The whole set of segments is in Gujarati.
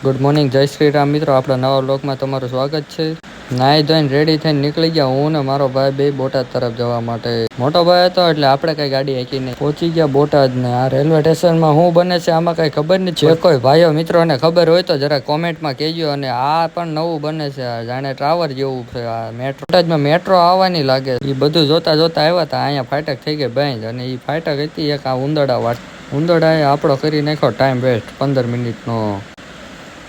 ગુડ મોર્નિંગ, જય શ્રી રામ મિત્રો. આપણા નવા બ્લોગમાં તમારું સ્વાગત છે. નાઈ ધોઈને રેડી થઈને નીકળી ગયા હું ને મારો ભાઈ બે બોટાદ તરફ જવા માટે. મોટો ભાઈ હતો એટલે આપણે કઈ ગાડી હાકી નહીં, પહોંચી ગયા બોટાદ ને આ રેલવે સ્ટેશનમાં શું બને છે આમાં કઈ ખબર નહીં. જે કોઈ ભાઈઓ મિત્રોને ખબર હોય તો જરા કોમેન્ટમાં કહેજો. અને આ પણ નવું બને છે, જાણે ટાવર જેવું છે આ મેટ્રો. બોટાદમાં મેટ્રો આવવાની લાગે. એ બધું જોતા જોતા આવ્યા હતા. અહીંયા ફાટક થઈ ગઈ બંધ, અને એ ફાટક હતી એક આ ઉંદરડા વાટ. ઉંદરડાએ આપણો કરી નાખ્યો ટાઈમ વેસ્ટ 15 મિનિટનો.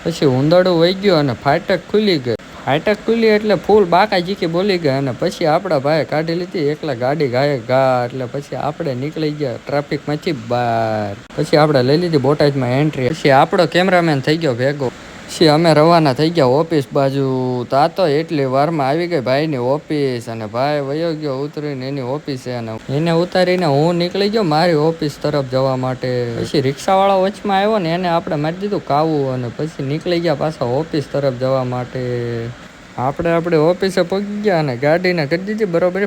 પછી ઉંદરડું વહી ગયો અને ફાટક ખુલી ગઈ. ફાટક ખુલી એટલે ફૂલ બાકા જીકી બોલી ગયા. અને પછી આપણા ભાઈ કાઢી લીધી એકલા ગાડી ગાયે ગા. એટલે પછી આપણે નીકળી ગયા ટ્રાફિકમાંથી બહાર. પછી આપણે લઈ લીધી બોટાદમાં એન્ટ્રી. પછી આપણો કેમેરામેન થઈ ગયો ભેગો. પછી અમે રવાના થઈ ગયા ઓફિસ બાજુ. તો એટલી વારમાં આવી ગઈ ભાઈની ઓફિસ, અને ભાઈ વયો ગયો ઉતરીને એની ઓફિસે. અને એને ઉતારીને હું નીકળી ગયો મારી ઓફિસ તરફ જવા માટે. પછી રિક્ષાવાળો વચમાં આવ્યો ને એને આપણે મારી દીધું કાવું, અને પછી નીકળી ગયા પાછા ઓફિસ તરફ જવા માટે. આપણે ઓફિસે પહોંચી ગયા અને ગાડીને કરી દીધી બરોબર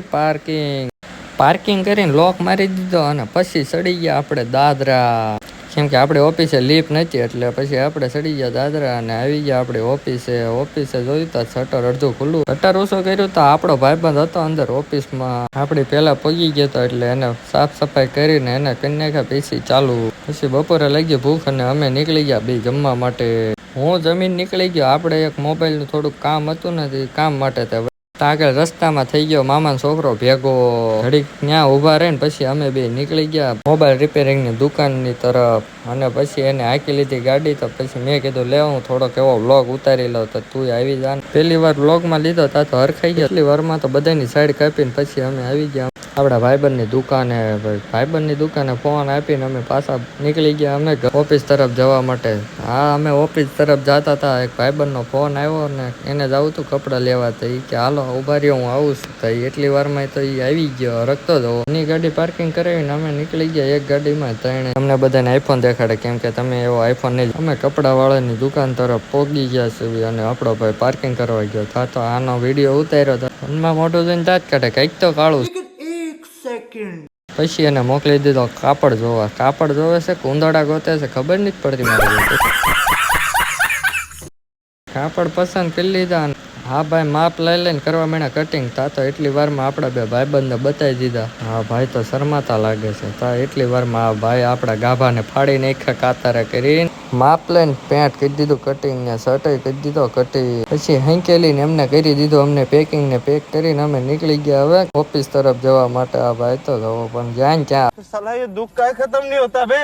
પાર્કિંગ કરીને લોક મારી દીધો. અને પછી ચડી ગયા આપણે દાદરા, કેમ કે આપણે ઓફિસે લીફ નથી એટલે પછી આપણે ચડી ગયા દાદરા અને આવી ગયા આપણે ઓફિસે જોયું તો શટર અડધું ખુલ્લું. શટર ઓછું કર્યું તો આપણો ભાઈબંધ હતો અંદર ઓફિસમાં. આપણે પહેલા પગી ગયો હતો એટલે એને સાફ સફાઈ કરીને એને કરી નાખ્યા પછી ચાલુ. પછી બપોરે લાગી ભૂખ અને અમે નીકળી ગયા બે જમવા માટે. હું જમીન નીકળી ગયો. આપણે એક મોબાઈલનું થોડુંક કામ હતું ને કામ માટે આગળ રસ્તામાં થઈ ગયો મામાનો છોકરો ભેગો. ઘડીક ત્યાં ઊભા રહીને પછી અમે બે નીકળી ગયા મોબાઈલ રિપેરિંગની દુકાનની તરફ. અને પછી એને હાંકી લીધી ગાડી. તો પછી મેં કીધું લે હું થોડોક એવો વ્લોગ ઉતારી લઉં તો તું આવી જા. પહેલી વાર વ્લોગમાં લીધો તા તો હરખાઈ ગયા. એટલી વારમાં તો બધાની સાઈડ કાપીને પછી અમે આવી ગયા આપણા ભાઈબંધની દુકાને. ભાઈબંધની દુકાને ફોન આપીને અમે પાછા નીકળી ગયા અમે ઓફિસ તરફ જવા માટે. હા, અમે ઓફિસ તરફ જતા હતા. એક ભાઈબંધનો ફોન આવ્યો ને એને જવું હતું કપડાં લેવા. તો એ કે હાલો ઉભા રહ્યો હું આવું છું. તો એટલી વારમાં તો એ આવી ગયો રખતો હતો. એની ગાડી પાર્કિંગ કરાવીને અમે નીકળી ગયા એક ગાડીમાં. તો એને અમને બધાને આઈફોન દેખાડે કેમ કે તમે એવો આઈફોન નહીં. અમે કપડા વાળાની દુકાન તરફ પહોંચી ગયા છીએ અને આપણો ભાઈ પાર્કિંગ કરવા ગયો. તો આનો વિડીયો ઉતાર્યો હતો. મનમાં મોઢું જોઈને દાંત કાઢે કંઈક તો કાળું. પછી એને મોકલી દીધો કાપડ જોવા. કાપડ જોવે છે કે ઉંદરડા ગોતે છે ખબર નથી પડતી મારે. કાપડ પસંદ કરી લીધા. હા ભાઈ માપ લઈ લઈને કરવા માંડ્યા કટિંગ. તો એટલી વારમાં આપણા બે ભાઈબંધને બતાવી દીધા. હા ભાઈ તો શરમાતા લાગે છે. એટલી વારમાં આ ભાઈ આપણા ગાભાને ફાડી નાખ્યા કાતારે કરીને. માપ લઈને પેન્ટ કરી દીધું કટિંગ ને શર્ટ કરી દીધો કટિંગ. પછી હેંકેલીને એમને કરી દીધું અમને પેકિંગ ને પેક કરીને અમે નીકળી ગયા હવે ઓફિસ તરફ જવા માટે. આ ભાઈ તો જવો પણ જ્યાં ક્યાં દુઃખ કાંઈ ખતમ નહીં હોતા બે.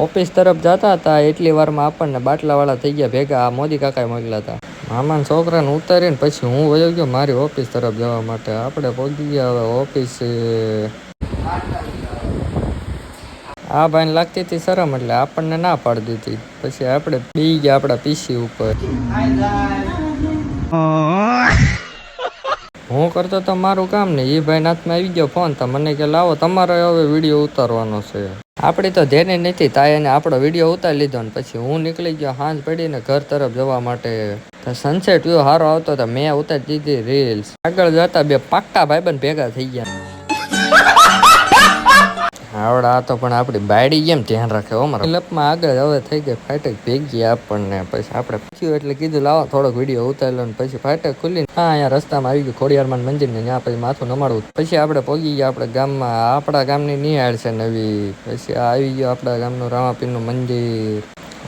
ઓફિસ તરફ જતા હતા એટલી વારમાં આપણને બાટલા વાળા થઈ ગયા ભેગા. આ મોદી કાકા મોકલ્યા હતા. મામાના છોકરાને ઉતારીને પછી હું વયો ગયો મારી ઓફિસ તરફ જવા માટે. આપણે પહોંચી ગયા હવે ઓફિસે. આ ભાઈને લાગતી હતી શરમ એટલે આપણને ના પાડી દીધી. પછી આપણે બી ગયા આપણા પીસી ઉપર. હું કરતો તો મારું કામ ને એ ભાઈ હાથમાં આવી ગયો ફોન. તો મને કે લાવો તમારે હવે વિડીયો ઉતારવાનો છે. આપણી તો ધ્યાન નથી તાઈને આપણો વિડીયો ઉતારી લીધો ને પછી હું નીકળી ગયો સાંજ પડીને ઘર તરફ જવા માટે. સનસેટ વ્યૂ સારો આવતો હતો. મેં ઉતારી દીધી રીલ્સ. આગળ જતા બે પાક્કા ભાઈબંધ ભેગા થઈ ગયા. આવડા તો પણ આપણી બાયડી કેમ ધ્યાન રાખે અમારા ક્લબમાં આગળ હવે થઈ ગઈ ફાટક ભેગી આપણને. પછી આપણે પૂછ્યું એટલે કીધું લાવો થોડોક વિડીયો ઉતારી લો. પછી ફાટક ખુલી અહીંયા રસ્તામાં આવી ગયું ખોડિયારમાં મંદિર ને ત્યાં પછી માથું નમાડવું. પછી આપણે પહોંચી ગયા આપણે ગામમાં. આપણા ગામની નિહાળ છે નવી. પછી આવી ગયો આપણા ગામનું રામાપીરનું મંદિર.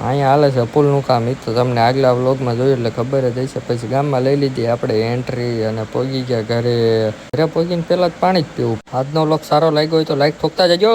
અહીંયા હાલે છે પુલનું કામ. એ તો તમને આગલા વ્લોગમાં જોયું એટલે ખબર જ હશે. પછી ગામમાં લઈ લીધી આપણે એન્ટ્રી અને પહોંચી ગયા ઘરે. પહોંચીને પહેલાં જ પાણી જ પીવું. આજનો વ્લોગ સારો લાગ્યો હોય તો લાઈક ઠોકતા જજો.